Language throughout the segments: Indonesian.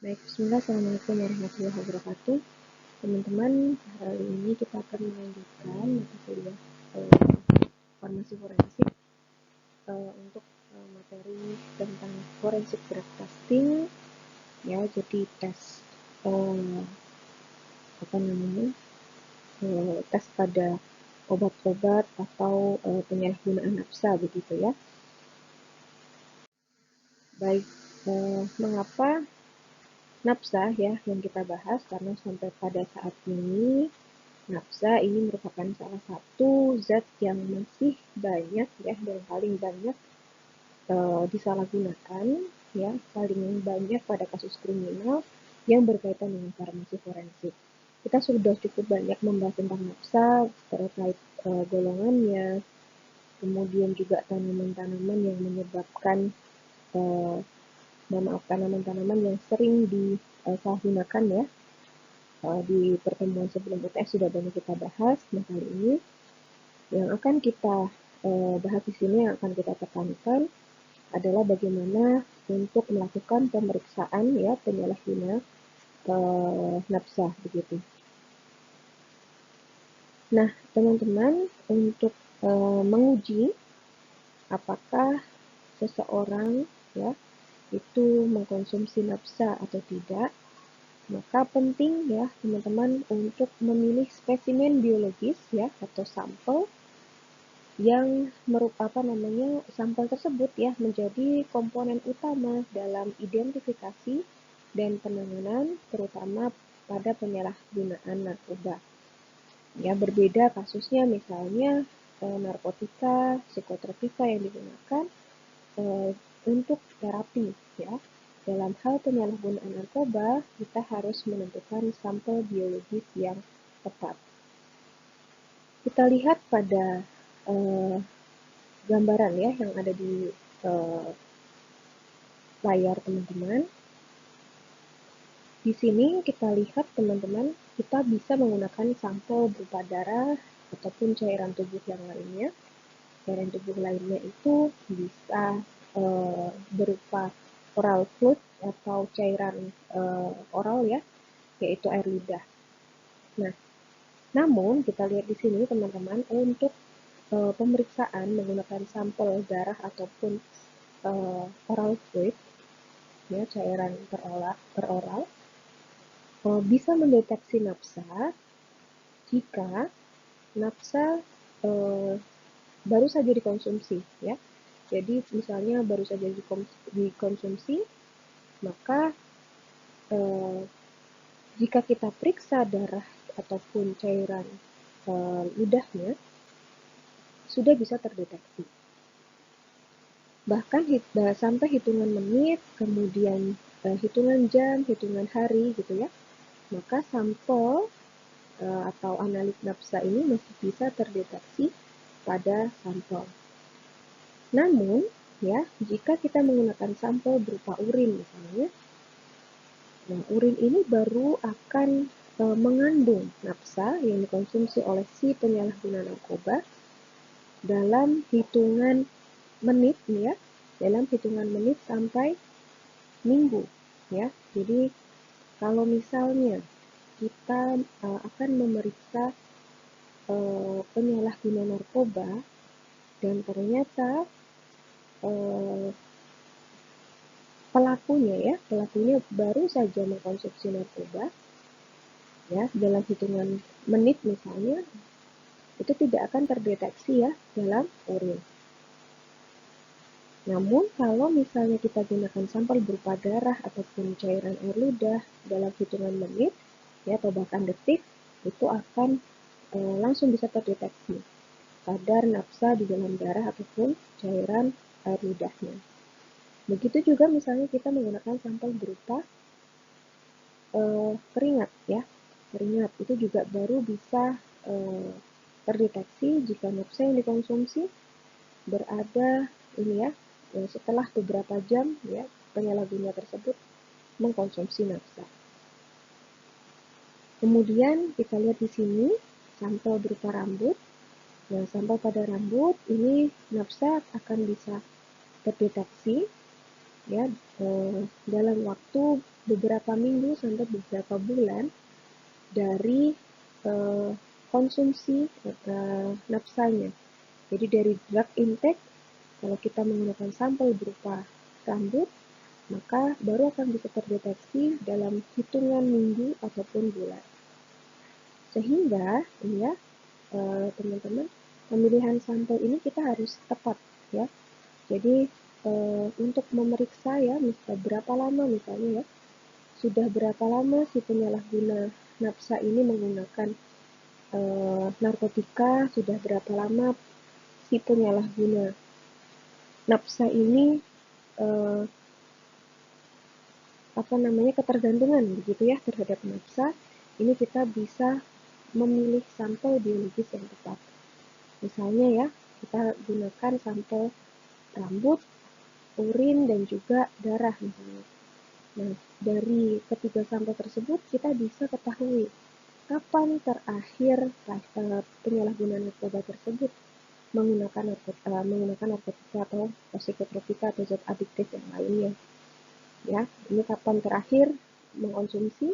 Baik, bismillah, assalamualaikum warahmatullahi wabarakatuh. Teman-teman, hari ini kita akan melanjutkan mata kuliah farmasi forensik untuk materi tentang forensic drug testing, ya. Jadi tes tes pada obat-obat atau penyalahgunaan nafsa, begitu ya. Baik, mengapa nafsa ya yang kita bahas? Karena sampai pada saat ini nafsa ini merupakan salah satu zat yang masih banyak ya, dan paling banyak disalahgunakan ya, paling banyak pada kasus kriminal yang berkaitan dengan farmasi forensik. Kita sudah cukup banyak membahas tentang nafsa terkait golongannya, kemudian juga tanaman-tanaman yang menyebabkan tanaman-tanaman yang sering disalahgunakan ya. Di pertemuan sebelum UTS sudah banyak kita bahas. Nah, kali ini yang akan kita bahas di sini, yang akan kita tekankan adalah bagaimana untuk melakukan pemeriksaan ya penyalahguna nafsa, begitu. Nah, teman-teman, untuk menguji apakah seseorang ya itu mengkonsumsi nafsa atau tidak, maka penting ya teman-teman untuk memilih spesimen biologis ya atau sampel yang sampel tersebut ya menjadi komponen utama dalam identifikasi dan penanganan terutama pada penyalahgunaan narkoba. Ya, berbeda kasusnya misalnya narkotika, psikotropika yang digunakan untuk terapi ya. Dalam hal penyalahgunaan narkoba, kita harus menentukan sampel biologis yang tepat. Kita lihat pada gambaran ya yang ada di layar teman-teman. Di sini kita lihat teman-teman, kita bisa menggunakan sampel berupa darah ataupun cairan tubuh yang lainnya. Cairan tubuh lainnya itu bisa berupa oral fluid atau cairan oral ya, yaitu air lidah. Nah, namun kita lihat di sini teman-teman, untuk pemeriksaan menggunakan sampel darah ataupun oral fluid ya, cairan peroral bisa mendeteksi nafsa jika nafsa baru saja dikonsumsi ya. Jadi misalnya baru saja dikonsumsi, maka jika kita periksa darah ataupun cairan ludahnya sudah bisa terdeteksi. Bahkan sampai hitungan menit, kemudian hitungan jam, hitungan hari gitu ya. Maka sampel atau analis nafsa ini masih bisa terdeteksi pada sampel. Namun, ya, jika kita menggunakan sampel berupa urin misalnya, nah, urin ini baru akan mengandung nafsa yang dikonsumsi oleh si penyalahguna narkoba dalam hitungan menit, ya, dalam hitungan menit sampai minggu, ya. Jadi kalau misalnya kita akan memeriksa penyalahguna narkoba dan ternyata pelakunya baru saja mengkonsumsi narkoba ya dalam hitungan menit misalnya, itu tidak akan terdeteksi ya dalam urin. Namun kalau misalnya kita gunakan sampel berupa darah ataupun cairan air ludah dalam hitungan menit ya atau bahkan detik, itu akan langsung bisa terdeteksi kadar nafsa di dalam darah ataupun cairan air ludahnya. Begitu juga misalnya kita menggunakan sampel berupa keringat ya. Keringat itu juga baru bisa terdeteksi jika nafsa yang dikonsumsi berada ini ya setelah beberapa jam ya penyalahguna tersebut mengkonsumsi nafsa. Kemudian kita lihat di sini sampel berupa rambut. Nah, sampel pada rambut ini nafsa akan bisa terdeteksi ya dalam waktu beberapa minggu sampai beberapa bulan dari konsumsi napsanya. Jadi dari drug intake, kalau kita menggunakan sampel berupa rambut, maka baru akan bisa terdeteksi dalam hitungan minggu ataupun bulan. Sehingga, ya, teman-teman, pemilihan sampel ini kita harus tepat, ya. Jadi untuk memeriksa ya, berapa lama misalnya ya, sudah berapa lama si penyalahguna napsa ini menggunakan narkotika, sudah berapa lama si penyalahguna napsa ini ketergantungan begitu ya terhadap napsa. Ini kita bisa memilih sampel biologis yang tepat. Misalnya ya, kita gunakan sampel rambut, urin, dan juga darah misalnya. Nah, dari ketiga sampel tersebut kita bisa ketahui kapan terakhir penyalahguna narkoba tersebut menggunakan narkotika atau psikotropika atau zat adiktif yang lainnya. Ya, ini kapan terakhir mengkonsumsi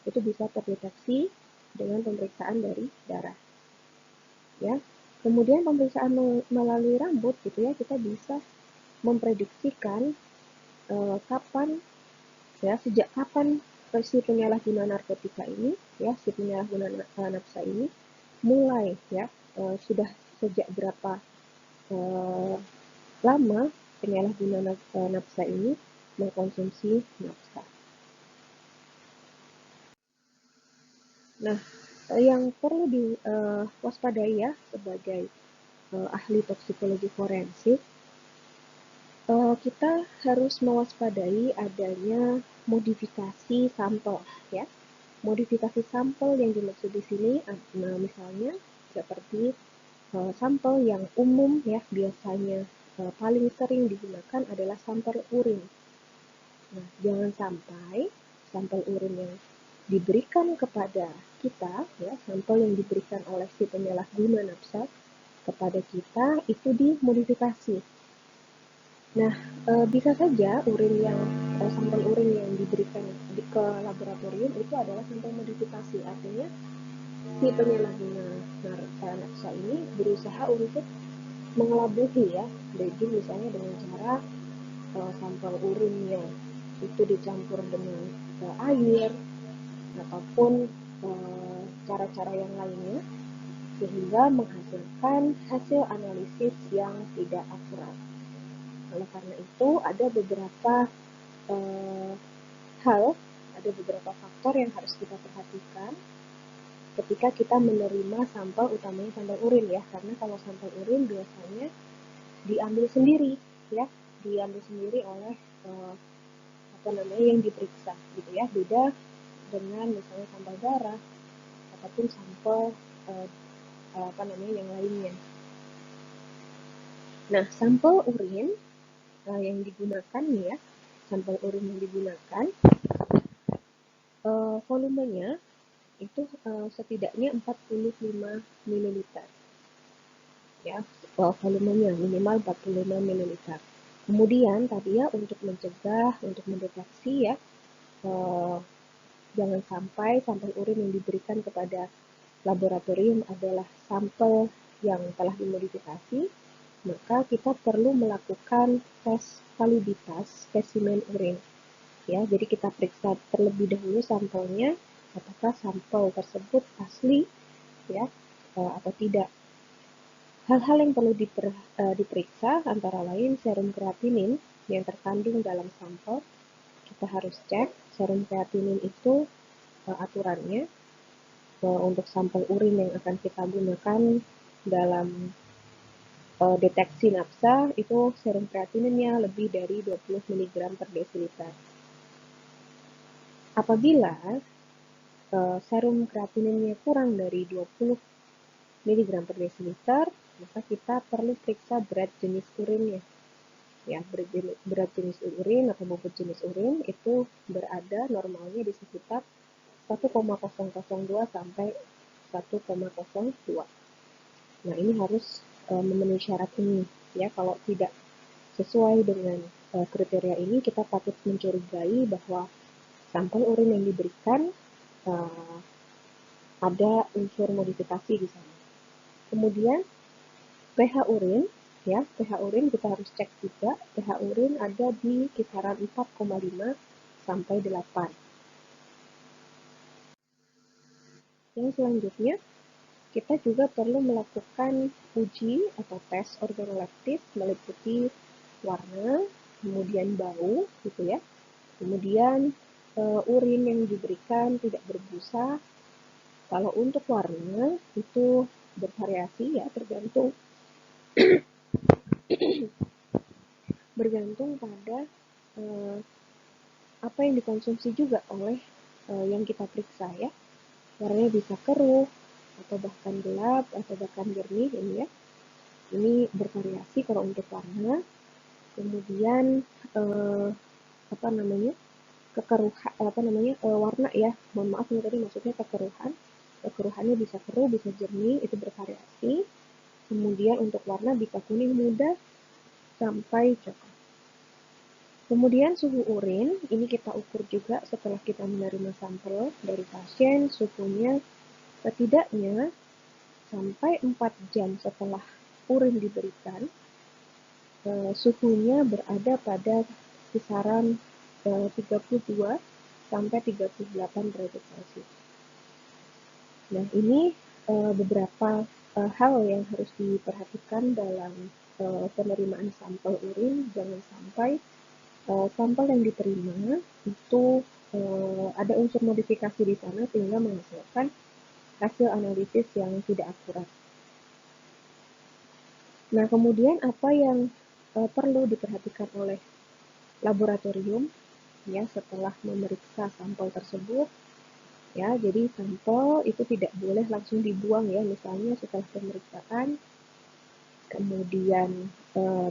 itu bisa terdeteksi dengan pemeriksaan dari darah. Ya, kemudian pemeriksaan melalui rambut gitu ya, kita bisa memprediksikan kapan ya, sejak kapan si penyalahguna narkotika ini ya, si penyalahguna napsa ini mulai ya, sudah sejak berapa lama penyalahguna napsa ini mengkonsumsi napsa. Nah, yang perlu diwaspadai ya sebagai ahli toksikologi forensik, kita harus mewaspadai adanya modifikasi sampel ya. Modifikasi sampel yang dimaksud di sini, misalnya seperti sampel yang umum ya, biasanya paling sering digunakan adalah sampel urin. Nah, jangan sampai sampel urin yang diberikan kepada kita, ya, sampel yang diberikan oleh si penyalahguna napsa kepada kita itu dimodifikasi. Nah, bisa saja sampel urin yang diberikan ke laboratorium itu adalah sampel modifikasi, artinya si penyalahguna napsa ini berusaha untuk mengelabuhi ya, jadi misalnya dengan cara sampel urinnya itu dicampur dengan air ataupun cara-cara yang lainnya sehingga menghasilkan hasil analisis yang tidak akurat. Oleh karena itu ada beberapa ada beberapa faktor yang harus kita perhatikan ketika kita menerima sampel, utamanya sampel urin ya, karena kalau sampel urin biasanya diambil sendiri ya, oleh yang diperiksa gitu ya, beda dengan misalnya sampel darah ataupun sampel yang lainnya. Nah, sampel urin yang digunakan ya, sampel urin yang digunakan volumenya itu setidaknya 45 ml ya, volumenya minimal 45 ml. Kemudian tadi ya, untuk mencegah, untuk mendeteksi ya, jangan sampai sampel urin yang diberikan kepada laboratorium adalah sampel yang telah dimodifikasi, maka kita perlu melakukan tes validitas spesimen urin. Ya, jadi kita periksa terlebih dahulu sampelnya, apakah sampel tersebut asli ya atau tidak. Hal-hal yang perlu diperiksa antara lain serum kreatinin yang terkandung dalam sampel. Kita harus cek serum kreatinin itu aturannya untuk sampel urin yang akan kita gunakan dalam deteksi napsa itu serum kreatininnya lebih dari 20 mg per desiliter. Apabila serum kreatininnya kurang dari 20 mg per desiliter, maka kita perlu periksa berat jenis urinnya. Ya, berat jenis urin atau bobot jenis urin itu berada normalnya di sekitar 1,002 sampai 1,02. Nah, ini harus memenuhi syarat ini ya. Kalau tidak sesuai dengan kriteria ini, kita patut mencurigai bahwa sampel urin yang diberikan ada unsur modifikasi di sana. Kemudian pH urin, ya pH urin kita harus cek juga. pH urin ada di kisaran 4,5 sampai 8. Yang selanjutnya, kita juga perlu melakukan uji atau tes organoleptis meliputi warna, kemudian bau, gitu ya. Kemudian urin yang diberikan tidak berbusa. Kalau untuk warna itu bervariasi ya, bergantung pada apa yang dikonsumsi juga oleh yang kita periksa ya. Warnanya bisa keruh atau bahkan gelap atau bahkan jernih ini ya. Ini bervariasi kalau untuk warna. Kemudian warna ya. Mohon maaf ini tadi maksudnya kekeruhan. Kekeruhannya bisa keruh, bisa jernih, itu bervariasi. Kemudian untuk warna bisa kuning muda sampai coklat. Kemudian suhu urin, ini kita ukur juga setelah kita menerima sampel dari pasien, suhunya setidaknya sampai 4 jam setelah urin diberikan, suhunya berada pada kisaran 32 sampai 38 derajat Celcius. Nah, ini beberapa hal yang harus diperhatikan dalam penerimaan sampel urin. Jangan sampai sampel yang diterima itu ada unsur modifikasi di sana sehingga menghasilkan hasil analisis yang tidak akurat. Nah, kemudian apa yang perlu diperhatikan oleh laboratorium ya setelah memeriksa sampel tersebut? Ya, jadi sampel itu tidak boleh langsung dibuang ya, misalnya setelah pemeriksaan, kemudian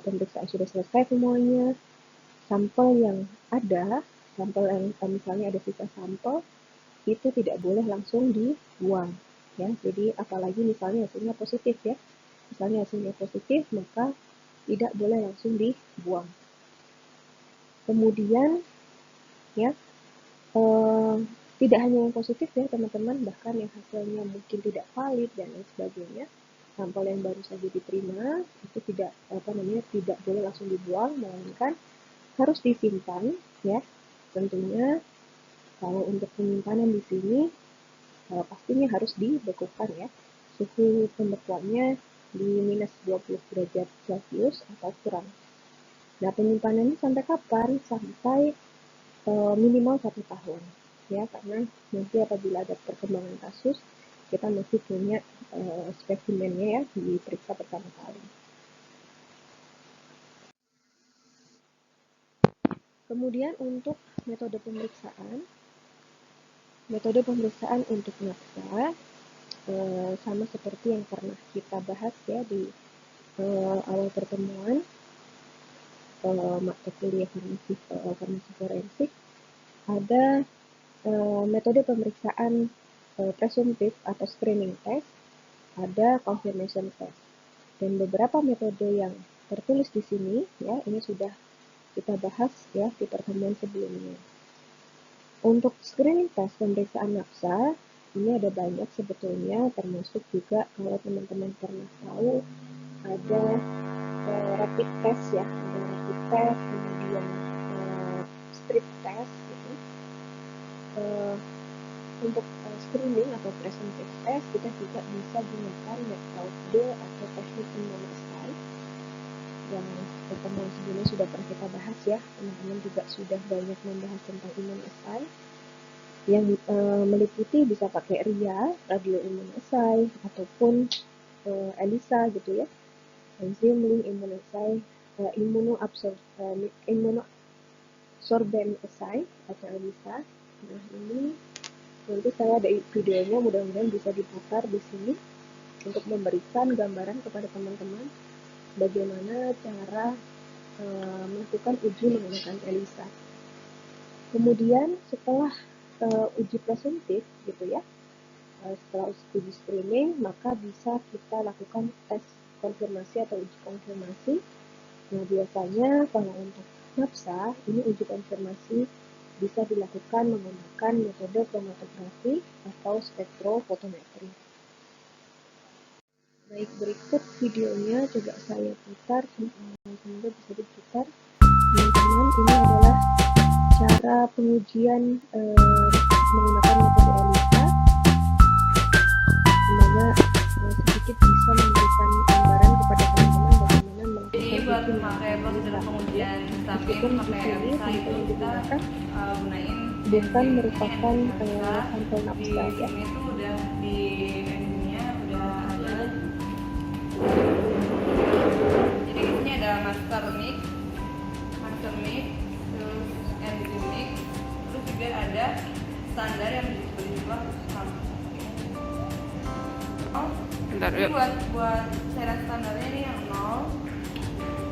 pemeriksaan sudah selesai semuanya, sampel yang ada, sampel yang misalnya ada sisa sampel, itu tidak boleh langsung dibuang ya. Jadi apalagi misalnya hasilnya positif ya, misalnya hasilnya positif maka tidak boleh langsung dibuang. Kemudian ya tidak hanya yang positif ya teman-teman, bahkan yang hasilnya mungkin tidak valid dan lain sebagainya, sampel yang baru saja diterima itu tidak boleh langsung dibuang, melainkan harus disimpan ya. Tentunya kalau untuk penyimpanan di sini pastinya harus dibekukan ya. Suhu pembekuannya di minus 20 derajat Celcius atau kurang. Nah, penyimpanannya sampai kapan? Sampai minimal 1 tahun ya, karena nanti apabila ada perkembangan kasus kita masih punya spesimennya ya, diperiksa pertama kali. Kemudian untuk metode pemeriksaan untuk NAPSA sama seperti yang pernah kita bahas ya di awal pertemuan mata kuliah farmasi forensik. Ada metode pemeriksaan presumptif atau screening test, ada confirmation test, dan beberapa metode yang tertulis di sini ya, ini sudah kita bahas ya di pertemuan sebelumnya. Untuk screening test pemeriksaan NAPSA ini ada banyak sebetulnya, termasuk juga kalau teman-teman pernah tahu ada rapid test ya, ada rapid test, kemudian strip test gitu. Untuk screening atau presumptive test kita juga bisa gunakan metode atau teknik immunoassay yang pertemuan sebelumnya sudah pernah kita bahas ya. Teman-teman juga sudah banyak membahas tentang immunoassay yang meliputi bisa pakai RIA, radio immunoassay, ataupun ELISA gitu ya, enzim link immunoassay, immunosorbent assay atau ELISA. Nah, ini nanti saya ada videonya, mudah-mudahan bisa diputar di sini untuk memberikan gambaran kepada teman-teman bagaimana cara melakukan uji menggunakan ELISA. Kemudian setelah uji presumptif gitu ya, setelah uji screening, maka bisa kita lakukan tes konfirmasi atau uji konfirmasi. Nah, biasanya kalau untuk NAPSA ini uji konfirmasi bisa dilakukan menggunakan metode kromatografi atau spektrofotometri. Baik, berikut videonya coba saya putar, semoga bisa diputar. Teman-teman, ini adalah cara pengujian menggunakan metode ELISA. Semoga sedikit bisa memberikan gambaran kepada teman-teman bagaimana melakukan uji menggunakan pengujian. Meskipun di sini sampel yang digunakan bukan merupakan sampel napsa ya. Ini tuh udah di engine-nya udah ada. Jadi ini ada master mic, terus engine mic, terus juga ada standar yang disebut juga Bentar, ini yuk. buat cairan standarnya ini yang 0,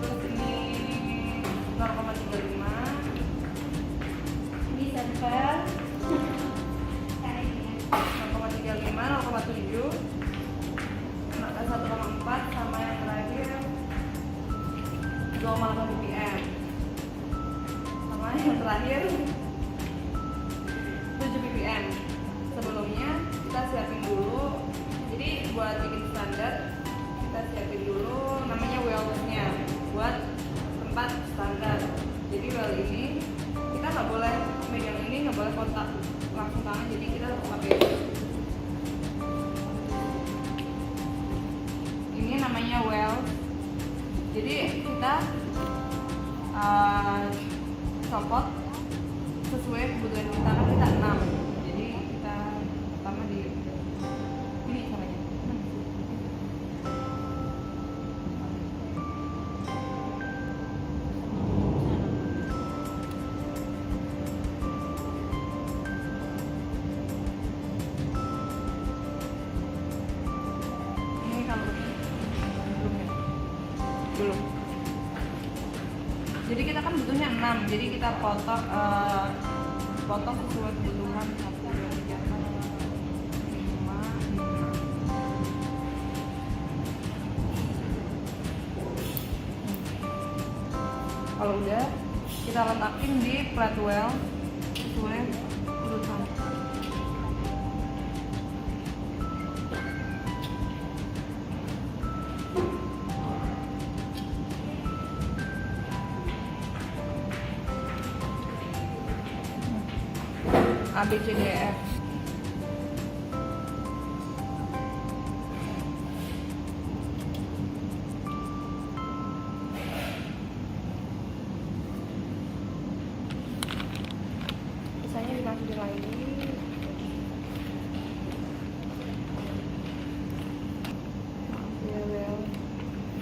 terus ini 0,35, ini sampel 0,35, 0,7, 1,4 sama yang terakhir 2,8 ppm, sama yang terakhir 7 ppm. Sebelumnya kita siapin dulu. Jadi buat bikin standar kita siapin dulu namanya well-nya buat tempat standar. Jadi well ini kita nggak boleh megang ini, nggak boleh kontak langsung tangan, jadi kita harus pakai ini namanya well. Jadi kita copot sesuai kebutuhan kita, kan kita 6. Jadi kita pertama di ini caranya. Ini kalau belum ya? Belum. Jadi kita kan butuhnya 6, jadi kita potong sesuai kebutuhan 1, 2, 3, 4, 5, 6. Kalau udah kita letakin di flat well sesuai urutan. A, B, C, D, E, F. Sisanya dimasukin lagi. Ya, well.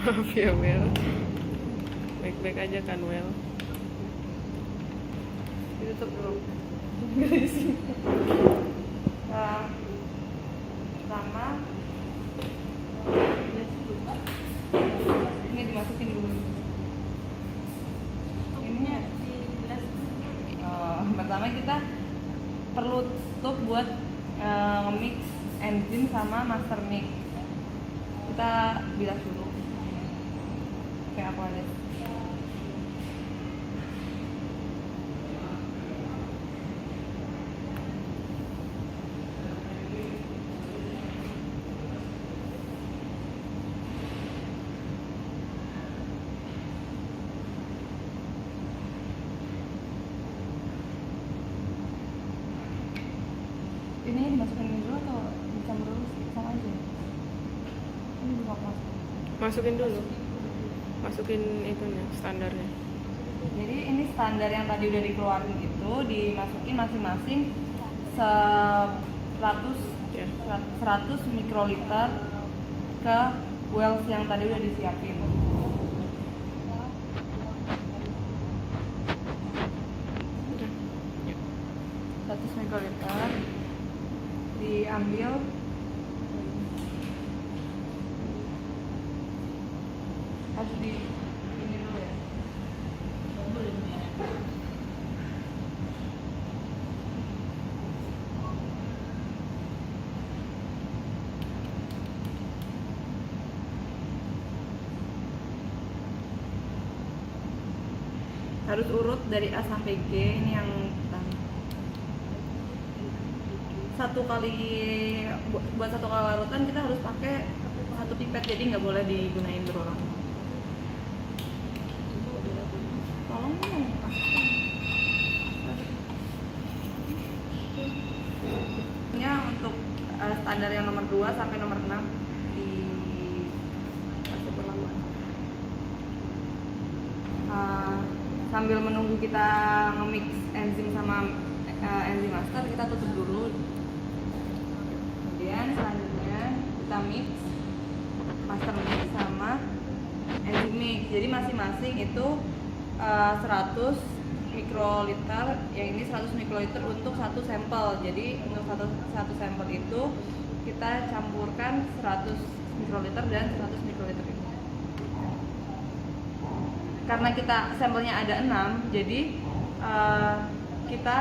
Maaf ya, Wel. Baik-baik aja kan, Wel? Ditutup dulu. Pertama ini dimasukin dulu. Ininya pertama kita perlu tutup buat mix engine sama master mix. Kita bilas dulu kayak apa deh. Ini dimasukin dulu atau dicampur dulu sama aja? Ini juga masuk. Masukin dulu. Masukin itunya, standarnya. Jadi ini standar yang tadi udah dikeluarin itu dimasukin masing-masing 100 Ya. 100 mikroliter ke wells yang tadi udah disiapin. Udah. Ya. 100 mikroliter diambil harus di ini dulu ya. Harus urut dari A sampai G, ini yang pertama. buat satu kali larutan kita harus pakai 1 pipet, jadi nggak boleh digunain berulang. Tolong dong, ini untuk standar yang nomor 2 sampai nomor 6 di kasih perlakuan. Sambil menunggu kita nge-mix enzim sama enzim master, kita tutup dulu. Kemudian selanjutnya kita mix master mix sama enzim mix. Jadi masing-masing itu 100 mikroliter, yang ini 100 mikroliter untuk satu sampel. Jadi untuk satu sampel itu kita campurkan 100 mikroliter dan 100 mikroliter itu. Karena kita sampelnya ada 6, jadi kita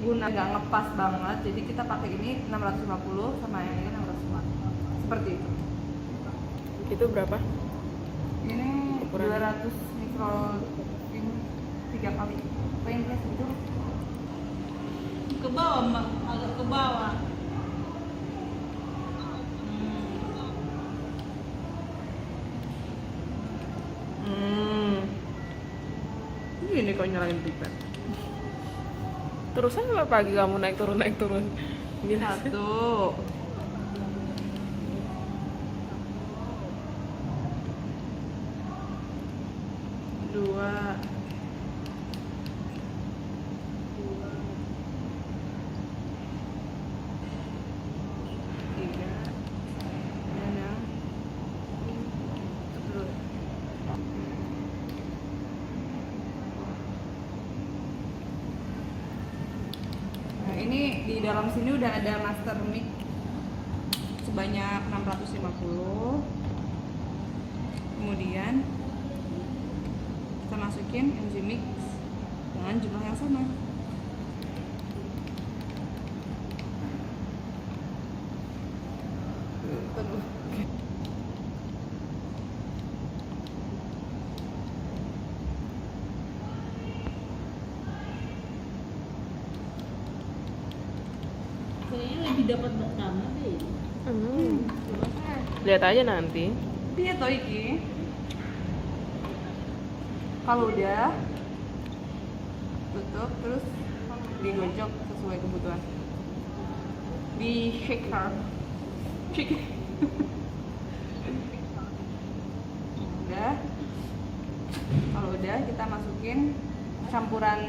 guna nggak ngepas banget, jadi kita pakai ini 650 sama yang ini 650, seperti itu. Itu berapa? Ini Ukurannya? 200 mikro, ini 3 kali paintnya itu Ke bawah, Mbak. Agak ke bawah. Ini kok nyalain pipet. Terus aja pagi kamu naik turun. Gila. 1, 2, 3, dan yang tutup dulu. Nah, ini di dalam sini udah ada master mix sebanyak 650. Kemudian kita masukin enzim mix dengan jumlah yang sama. Kayaknya lebih dapat pertama deh. Lihat aja nanti. Iya toh iki. Kalau udah tutup, terus digojok sesuai kebutuhan. Di shaker. Udah. Kalau udah, kita masukin campuran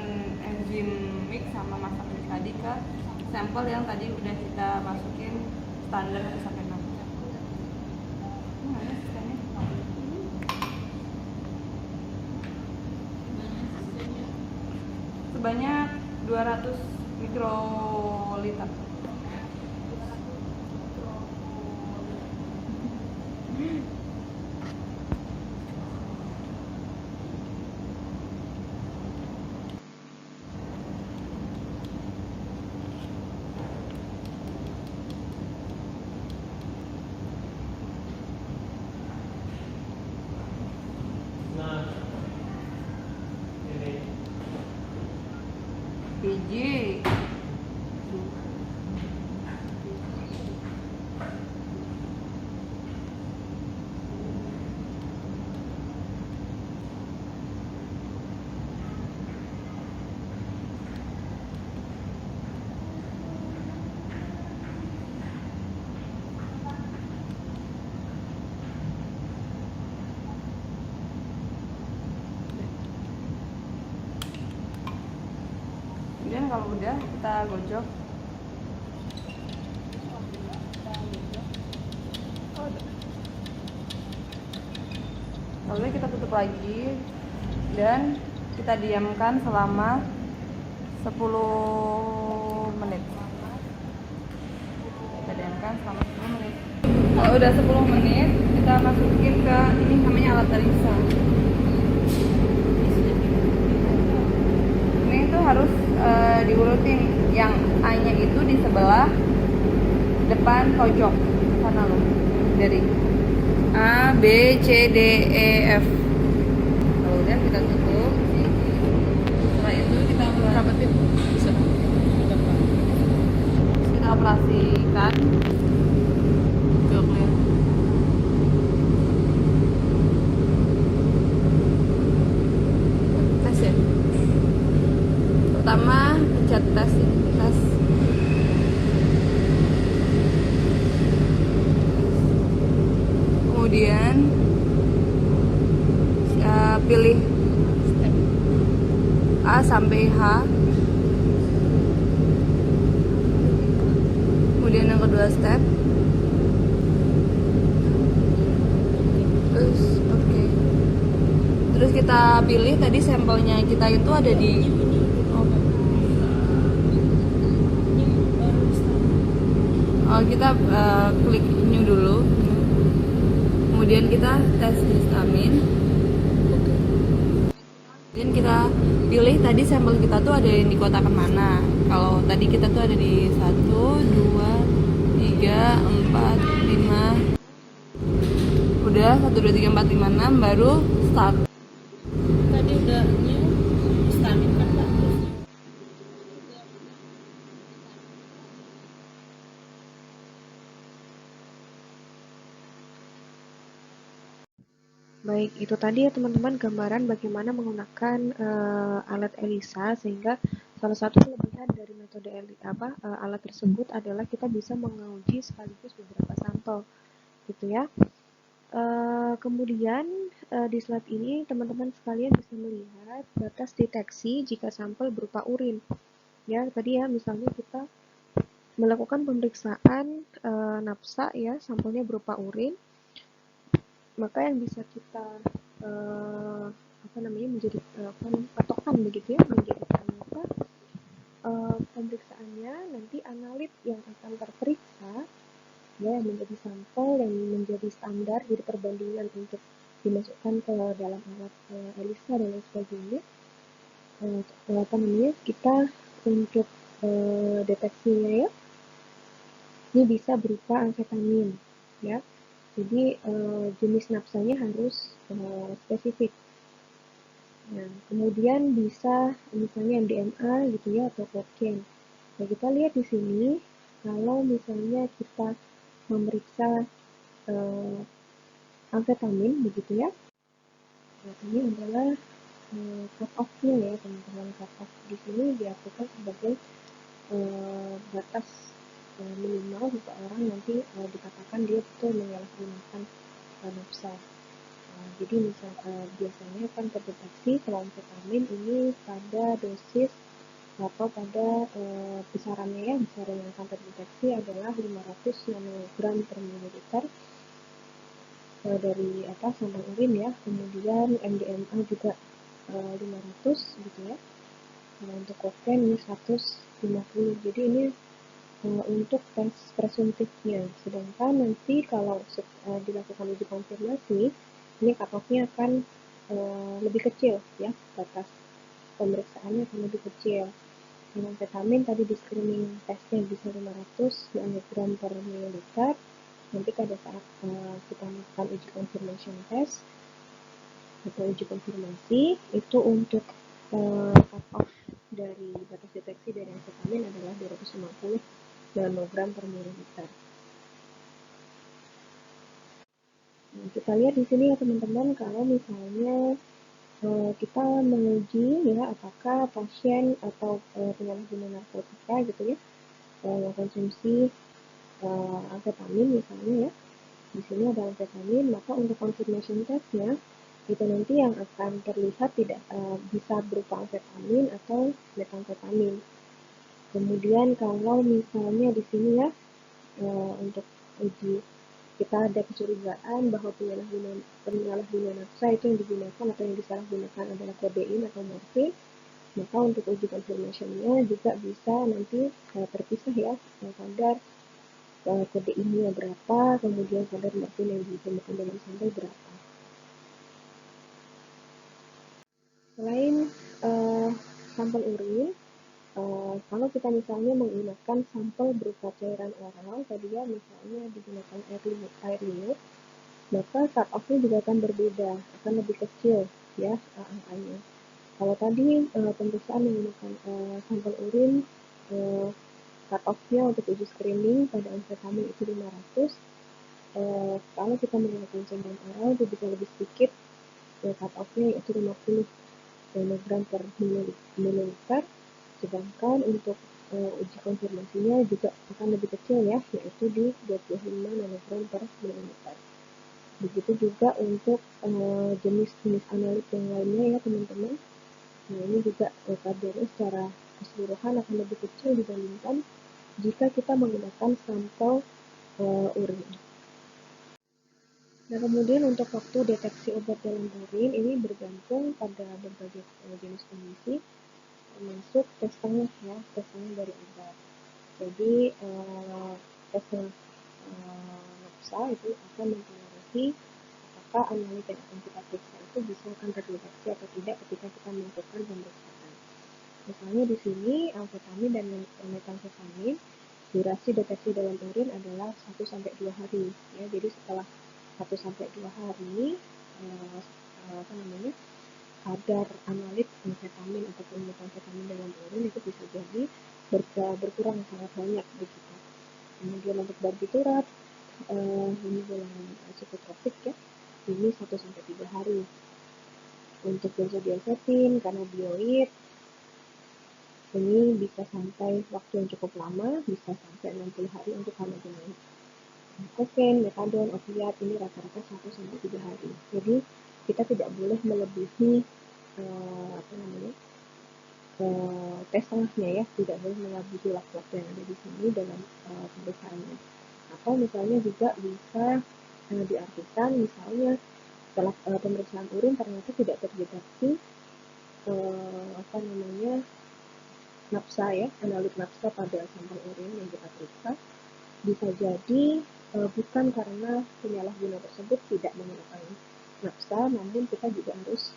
enzim mix sama masak mix tadi ke sampel yang tadi udah kita masukin standar 1 sampai 6. Mana sisanya? Sebanyak 200 mikroliter. Biji. Kemudian kalau udah kita gojok. Lalu kita tutup lagi dan kita diamkan selama 10 menit. Kita diamkan selama 10 menit. Kalau udah 10 menit, kita masukin ke ini namanya alat barista. Ini tuh harus diurutin, yang A-nya itu di sebelah depan pojok sana loh, dari A, B, C, D, E, F. Kalau udah kita tutup. Setelah itu kita rapetin. Bisa. operasikan. Gak kelihatan. Tes ya. Pertama pencet tes ini, tes. Kemudian pilih A sampai H. Kemudian yang kedua step. Terus oke. Terus kita pilih tadi sampelnya kita itu ada di kita klik new dulu. Kemudian kita tes histamin. Kemudian kita pilih tadi sampel kita tuh ada yang di kotak mana. Kalau tadi kita tuh ada di 1, 2, 3, 4, 5. Udah 1, 2, 3, 4, 5, 6 baru start. Tadi udah new histamin kan Kak? Baik, itu tadi ya teman-teman gambaran bagaimana menggunakan alat ELISA, sehingga salah satu kelebihan dari metode alat tersebut adalah kita bisa menguji sekaligus beberapa sampel, gitu ya. Kemudian di slide ini teman-teman sekalian bisa melihat batas deteksi jika sampel berupa urin. Ya, tadi ya misalnya kita melakukan pemeriksaan nafsa ya, sampelnya berupa urin, maka yang bisa kita menjadi patokan begitu ya, menjadikan pemeriksaannya nanti analit yang akan terperiksa ya, yang menjadi sampel yang menjadi standar jadi perbandingan untuk dimasukkan ke dalam alat ELISA dan lain sebagainya. Kita untuk deteksinya ya, ini bisa berupa amfetamin ya. Jadi jenis nafsanya harus spesifik. Nah, kemudian bisa misalnya MDMA gitu ya, atau kokain. Nah, kita lihat di sini kalau misalnya kita memeriksa amfetamin begitu ya. Nah, ini adalah cut off-nya ya teman-teman. Cut off di sini diartikan sebagai batas minimal seseorang nanti dikatakan dia betul menyalahgunakan nafsa. Jadi biasanya akan terdeteksi kalau amfetamin ini pada dosis atau pada besarannya ya, besaran yang akan terdeteksi adalah 500 nanogram per mililiter dari sampel urin ya. Kemudian MDMA juga 500 gitu ya. Nah, untuk kokain ini 150. Jadi ini untuk tes presuntifnya. Sedangkan nanti kalau dilakukan uji konfirmasi, ini cut-off-nya akan lebih kecil ya, batas pemeriksaannya akan lebih kecil. Dengan amfetamin tadi di screening tesnya bisa 500 nanogram per mililiter. Nanti pada saat kita melakukan uji confirmation test atau uji konfirmasi, itu untuk cut-off dari batas deteksi dari amfetamin adalah 250 nanogram per mililiter. Nah, kita lihat di sini ya teman-teman, kalau misalnya kita menguji ya apakah pasien atau penyalahguna narkotika gitu ya mengkonsumsi amfetamin misalnya ya, di sini ada amfetamin, maka untuk confirmation testnya itu nanti yang akan terlihat tidak bisa berupa amfetamin atau metamfetamin. Kemudian kalau misalnya di sini ya untuk uji kita ada kecurigaan bahwa penyalahguna nafsa itu yang digunakan atau yang disalahgunakan adalah kodein atau morfin, maka untuk uji confirmation-nya juga bisa nanti terpisah ya, kadar kodeinnya berapa, kemudian kadar morfin yang ditemukan dalam sampel berapa. Selain sampel urin, kalau kita misalnya menggunakan sampel berupa cairan oral tadi ya, misalnya digunakan air liur, maka cut off-nya juga akan berbeda, akan lebih kecil ya angkanya. Kalau tadi pemeriksaan menggunakan sampel urin cut off-nya untuk uji screening pada amfetamin itu 500. Kalau kita menggunakan cairan oral itu bisa lebih sedikit, cut off-nya yaitu 50 mg per mililiter, sedangkan untuk uji konfirmasinya juga akan lebih kecil ya, yaitu di 25 nanogram per mililiter. Begitu juga untuk jenis-jenis analit yang lainnya ya teman-teman. Nah, ini juga kadarnya secara keseluruhan akan lebih kecil dibandingkan jika kita menggunakan sampel urin. Nah, kemudian untuk waktu deteksi obat dalam urin ini bergantung pada berbagai jenis kondisi, termasuk tes tengah ya, tes tengah dari obat. Jadi tes tengah NAPSA itu akan mempengaruhi apakah analit yang akan kita periksa itu bisa akan terdeteksi atau tidak ketika kita melakukan pemeriksaan. Misalnya di sini amfetamin dan metamfetamin, durasi deteksi dalam urin adalah 1-2 hari ya. Jadi setelah 1-2 hari kadar analit amfetamin ataupun metamfetamin dalam urin itu bisa jadi berkurang sangat banyak begitu. Kemudian untuk barbiturat ini golongan psikotropik ya, ini 1-3 hari. Untuk benzodiazepin, kanabinoid ini bisa sampai waktu yang cukup lama, bisa sampai 60 hari untuk kanabinoid. Kokain, metadon, opiat ini rata-rata 1-3 hari. Jadi kita tidak boleh melebihi tes tengahnya ya, tidak boleh melebihi waktu yang ada di sini dalam pemeriksaannya. Atau misalnya juga bisa diartikan misalnya setelah pemeriksaan urin ternyata tidak terdeteksi NAPSA ya, analit NAPSA pada sampel urin yang kita periksa. Bisa jadi bukan karena penyalahguna tersebut tidak menggunakan NAPSA, namun kita juga harus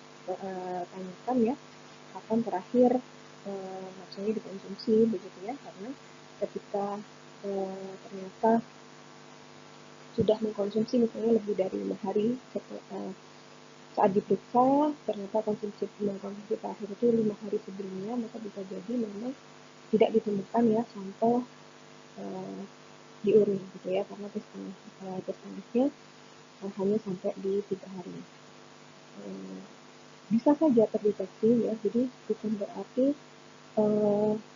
tanyakan ya kapan terakhir NAPSA-nya dikonsumsi begitu ya, karena ketika ternyata sudah mengkonsumsi misalnya lebih dari 5 hari saat diperiksa ternyata konsumsi terakhir itu 5 hari sebelumnya, maka bisa jadi memang tidak ditemukan ya sampel di urin gitu ya, karena tes tengahnya hanya sampai di 3 hari. Bisa saja terdeteksi ya, jadi bukan berarti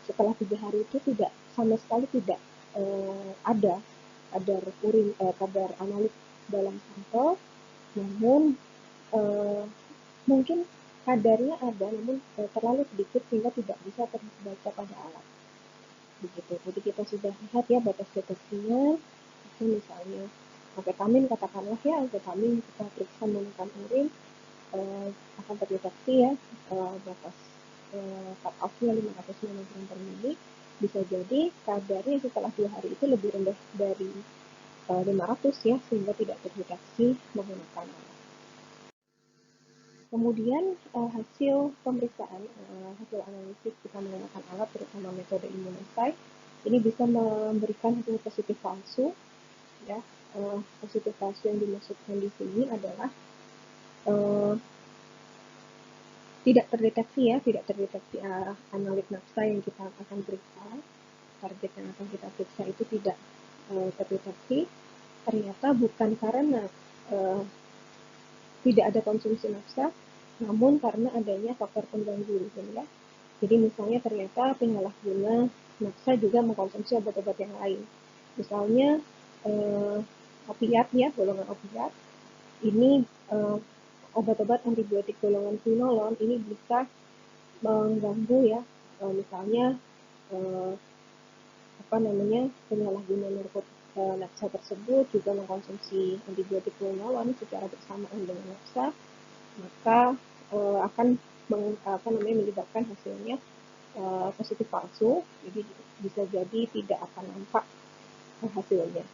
setelah 3 hari itu tidak sama sekali tidak ada kadar analit dalam sampel, namun mungkin kadarnya ada namun terlalu sedikit sehingga tidak bisa terbaca pada alat begitu. Jadi kita sudah lihat ya batas deteksinya, itu misalnya amfetamin, katakanlah ya amfetamin kita periksa menggunakan urin akan terdeteksi ya batas cut off-nya 500 mg per mili. Bisa jadi kadarnya setelah 2 hari itu lebih rendah dari 500 ya, sehingga tidak terdeteksi menggunakan alat. Kemudian hasil pemeriksaan, hasil analisis kita menggunakan alat terutama metode immunoassay ini bisa memberikan hasil positif palsu ya. Positif palsu yang dimaksudkan di sini adalah tidak terdeteksi analit NAPSA yang kita akan periksa, target yang akan kita periksa itu tidak terdeteksi, ternyata bukan karena tidak ada konsumsi NAPSA, namun karena adanya faktor pengganggu ya. Jadi misalnya ternyata penyalahguna NAPSA juga mengkonsumsi obat-obat yang lain, misalnya opiat ya, golongan opiat ini obat-obat antibiotik golongan quinolone ini bisa mengganggu ya, misalnya penyalahguna NAPSA tersebut juga mengkonsumsi antibiotik quinolone secara bersamaan dengan NAPSA, maka akan menyebabkan hasilnya positif palsu, jadi bisa jadi tidak akan nampak hasilnya.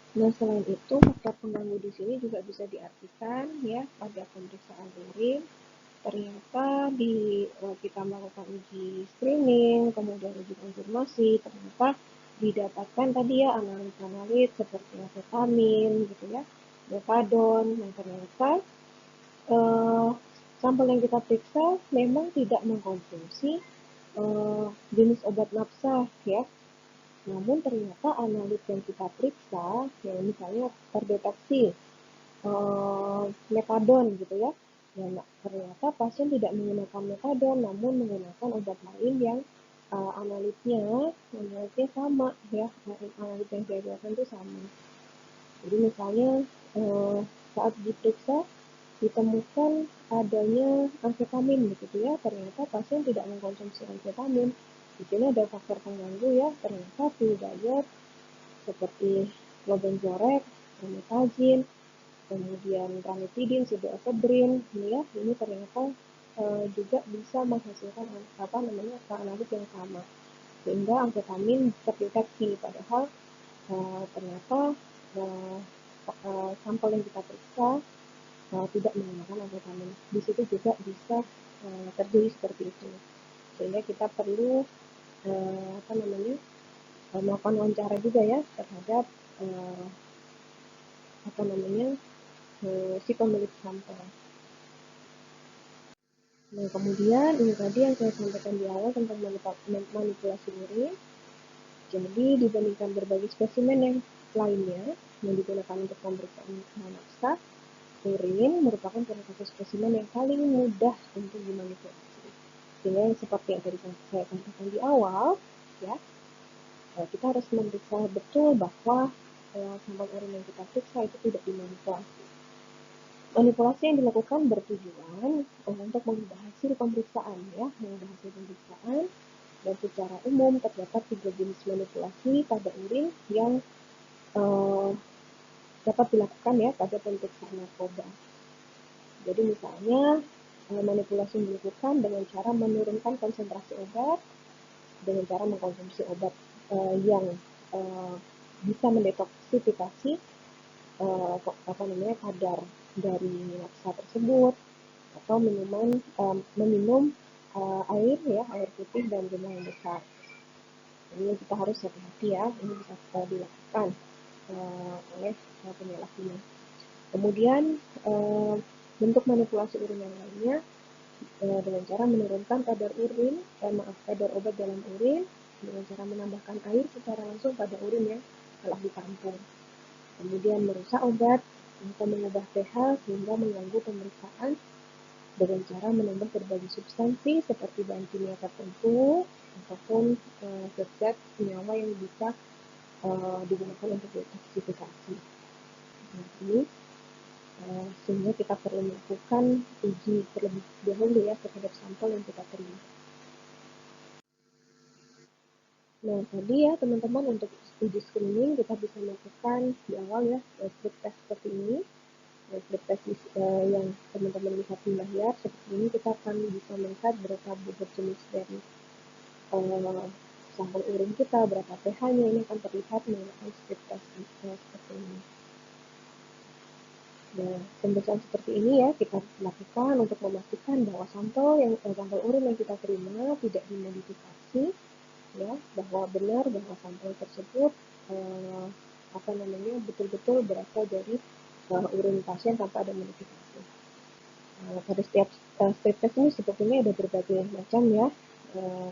Nah, selain itu faktor pengganggu di sini juga bisa diartikan ya pada pemeriksaan urin. Ternyata kita melakukan uji screening, kemudian uji konfirmasi, ternyata didapatkan tadi ya analit seperti amfetamin gitu ya, metadon. Nah, ternyata sampel yang kita periksa memang tidak mengkonsumsi jenis obat nafsa ya. Namun ternyata analit yang kita periksa, ya misalnya terdeteksi metadon gitu ya. Nah, ternyata pasien tidak menggunakan metadon, namun menggunakan obat lain yang analitnya sama ya, analit yang diajarkan itu sama. Jadi misalnya saat diperiksa ditemukan adanya amfetamin begitu ya, ternyata pasien tidak mengkonsumsi amfetamin. Di sini ada faktor pengganggu ya, ternyata pil diet seperti clobenzarek, promethazine, kemudian ranitidin, pseudoephedrine, ini ternyata juga bisa menghasilkan analit yang sama, sehingga amfetamin terdeteksi, padahal ternyata sampel yang kita periksa tidak menggunakan amfetamin. Di situ juga bisa terjadi seperti itu, sehingga kita perlu melakukan wawancara juga ya terhadap si pemilik sampel. Nah, kemudian ini tadi yang saya sampaikan di awal tentang manipulasi urin. Jadi dibandingkan berbagai spesimen yang lainnya yang digunakan untuk pemeriksaan nafsa, urin merupakan salah satu spesimen yang paling mudah untuk dimanipulasi. Sehingga yang seperti yang tadi saya sampaikan di awal, ya, kita harus memeriksa betul bahwa sampel urin yang kita periksa itu tidak dimanipulasi. Manipulasi yang dilakukan bertujuan untuk mengubah hasil pemeriksaan, ya, mengubah hasil pemeriksaan. Dan secara umum terdapat 3 jenis manipulasi pada urin yang dapat dilakukan ya pada pemeriksaan narkoba. Jadi misalnya manipulasi yang dilakukan dengan cara menurunkan konsentrasi obat, dengan cara mengkonsumsi obat yang bisa mendetoksifikasi kadar dari nafsa tersebut, atau meminum air putih dan jumlah yang besar. Ini kita harus hati-hati ya, ini bisa dilakukan oleh penyalahguna. Kemudian bentuk manipulasi urin yang lainnya dengan cara menurunkan kadar obat dalam urin dengan cara menambahkan air secara langsung pada urin yang telah ditampung. Kemudian merusak obat atau mengubah pH sehingga mengganggu pemeriksaan dengan cara menambah berbagai substansi seperti bahan kimia tertentu ataupun zat-zat senyawa yang bisa digunakan untuk detoksifikasi. Nah, ini sehingga kita perlu melakukan uji terlebih dahulu ya terhadap sampel yang kita terima. Nah, tadi ya teman-teman, untuk uji screening kita bisa melakukan di awal ya strip test seperti ini. Strip test yang teman-teman lihat di layar seperti ini, kita akan bisa melihat berapa bobot jenis dari sampel urin kita, berapa pH-nya, ini akan terlihat menggunakan strip test seperti ini. Nah, pemeriksaan seperti ini ya kita lakukan untuk memastikan bahwa sampel urin yang kita terima tidak dimodifikasi, ya, bahwa benar bahwa sampel tersebut betul-betul berasal dari urin pasien tanpa ada modifikasi. Pada setiap strip test ini sepertinya ada berbagai macam ya.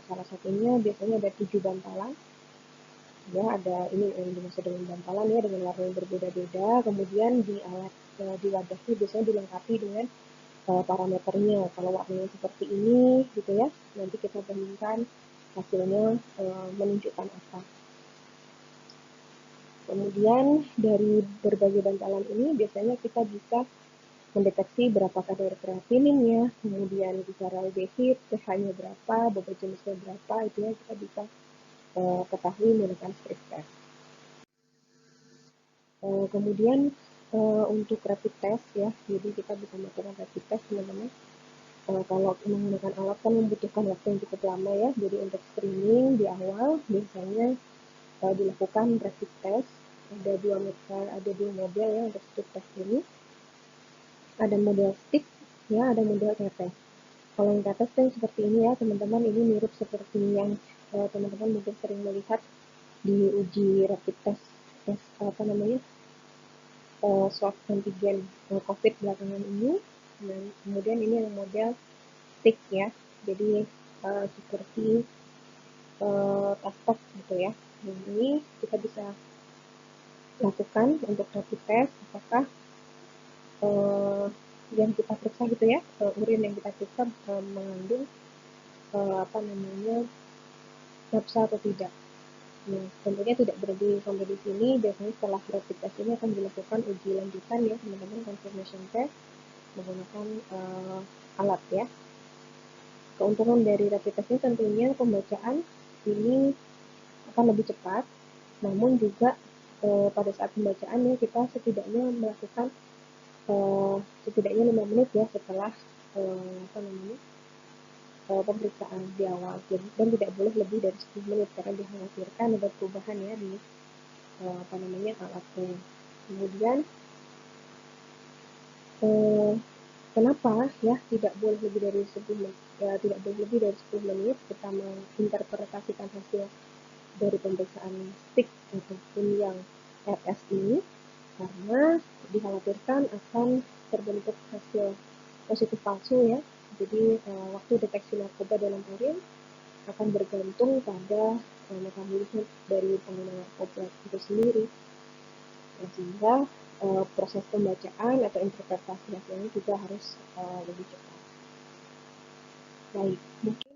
Salah satunya biasanya ada 7 bantalan. Ya, ada ini yang dimaksud dengan bantalan ya, dengan warna yang berbeda-beda. Kemudian di wadahnya biasanya dilengkapi dengan parameternya. Kalau warnanya seperti ini gitu ya, nanti kita bandingkan hasilnya menunjukkan apa. Kemudian dari berbagai bantalan ini biasanya kita bisa mendeteksi berapa kadar kreatininnya, kemudian bicara aldehid, pH-nya berapa, bobot jenisnya berapa, itu ya kita bisa ketahui menggunakan strip test. Kemudian untuk rapid test ya, jadi kita bisa melakukan rapid test teman-teman. Kalau menggunakan alat kan membutuhkan waktu yang cukup lama ya, jadi untuk screening di awal biasanya dilakukan rapid test. Ada dua model ya untuk strip test ini. Ada model stick ya, ada model tetes. Kalau yang tetes yang seperti ini ya teman-teman, ini mirip seperti yang teman-teman mungkin sering melihat di uji rapid test swab antigen COVID belakangan ini. Dan kemudian ini yang model stick ya, jadi seperti tes gitu ya. Nah, ini kita bisa lakukan untuk rapid test apakah yang kita periksa gitu ya, urin yang kita periksa mengandung napsa atau tidak. Nah, tentunya tidak berhenti sampai di sini. Biasanya setelah rapid test ini akan dilakukan uji lanjutan ya teman-teman, confirmation test menggunakan alat ya. Keuntungan dari rapid test ini tentunya pembacaan ini akan lebih cepat, namun juga pada saat pembacaannya kita setidaknya melakukan setidaknya 5 menit ya setelah pemeriksaan di awal, dan tidak boleh lebih dari 10 menit karena dikhawatirkan ada perubahan ya di alatnya. Kemudian kenapa ya tidak boleh lebih dari 10 menit? Tidak boleh lebih dari 10 menit kita menginterpretasikan hasil dari pemeriksaan stick ataupun yang RS ini, karena dikhawatirkan akan terbentuk hasil positif palsu ya. Jadi waktu deteksi narkoba dalam urin akan bergantung pada metabolisme dari pengguna narkoba itu sendiri. Nah, sehingga proses pembacaan atau interpretasi hasilnya juga harus lebih cepat. Baik, mungkin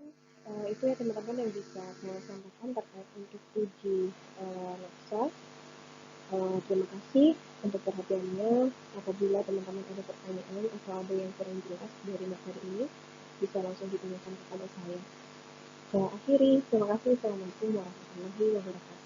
itu ya teman-teman yang bisa saya sampaikan terkait untuk uji napsa. Terima kasih untuk perhatiannya. Apabila teman-teman ada pertanyaan atau ada yang kurang jelas dari materi ini, bisa langsung ditanyakan kepada saya. Saya akhiri. Terima kasih. Assalamualaikum warahmatullahi wabarakatuh.